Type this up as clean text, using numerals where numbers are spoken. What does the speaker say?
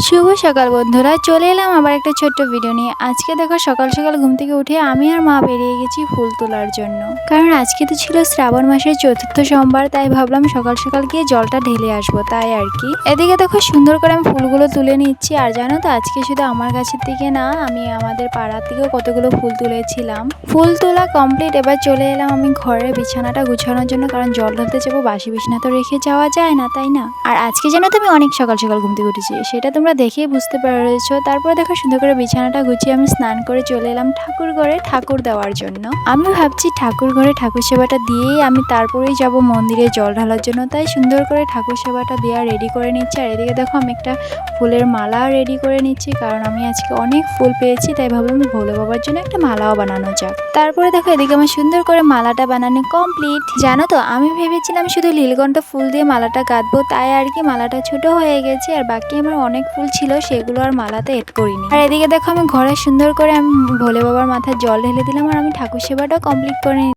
শুভ সকাল বন্ধুরা, চলে এলাম আবার একটা ছোট্ট ভিডিও নিয়ে। আজকে দেখো সকাল সকাল ঘুম থেকে উঠে আমি আর মা বেরিয়ে গেছি ফুল তোলার জন্য। কারণ আজকে তো ছিল শ্রাবণ মাসের চতুর্থ সোমবার, তাই ভাবলাম সকাল সকাল গিয়ে জলটা ঢেলে আসবো, তাই আর কি। এদিকে দেখো সুন্দর করে আমি ফুলগুলো তুলে নিচ্ছি। আর জানো তো আজকে শুধু আমার কাছের থেকে না, আমি আমাদের পাড়ার থেকেও কতগুলো ফুল তুলেছিলাম। ফুল তোলা কমপ্লিট, এবার চলে এলাম আমি ঘরের বিছানাটা গুছানোর জন্য, কারণ জল ঢালতে যাবো, বাসি বিছানা তো রেখে যাওয়া যায় না, তাই না। আর আজকে যেন তো আমি অনেক সকাল সকাল ঘুম থেকে উঠেছি, সেটা তোমরা দেখেই বুঝতে পেরেছো। তারপরে দেখো সুন্দর করে বিছানাটা গুছিয়ে আমি স্নান করে চলে এলাম ঠাকুর ঘরে ঠাকুর দেওয়ার জন্য। আমি ভাবছি ঠাকুর ঘরে ঠাকুর সেবাটা দিয়েই আমি তারপরেই যাব মন্দিরে জল ঢালার জন্য, তাই সুন্দর করে ঠাকুর সেবাটা দেওয়া রেডি করে নিচ্ছি। আর এদিকে দেখো আমি একটা ফুলের মালা রেডি করে নিচ্ছি, কারণ আমি আজকে অনেক ফুল পেয়েছি, তাই ভাবলাম ভোলে বাবার জন্য একটা মালাও বানানো যাক। তারপরে দেখো এদিকে আমার সুন্দর করে মালাটা বানানো কমপ্লিট। জানো তো আমি ভেবেছিলাম শুধু নীলকণ্ঠ ফুল দিয়ে মালাটা গাঁথবো, তাই আর কি মালাটা ছোট হয়ে গেছে। আর বাকি আমার অনেক ফুল ছিল, সেগুলো আর মালাতে এড করিনি। আর এদিকে দেখো আমি ঘরে সুন্দর করে আমি ভোলে বাবার মাথায় জল ঢেলে দিলাম, আর আমি ঠাকুর সেবাটাও কমপ্লিট করে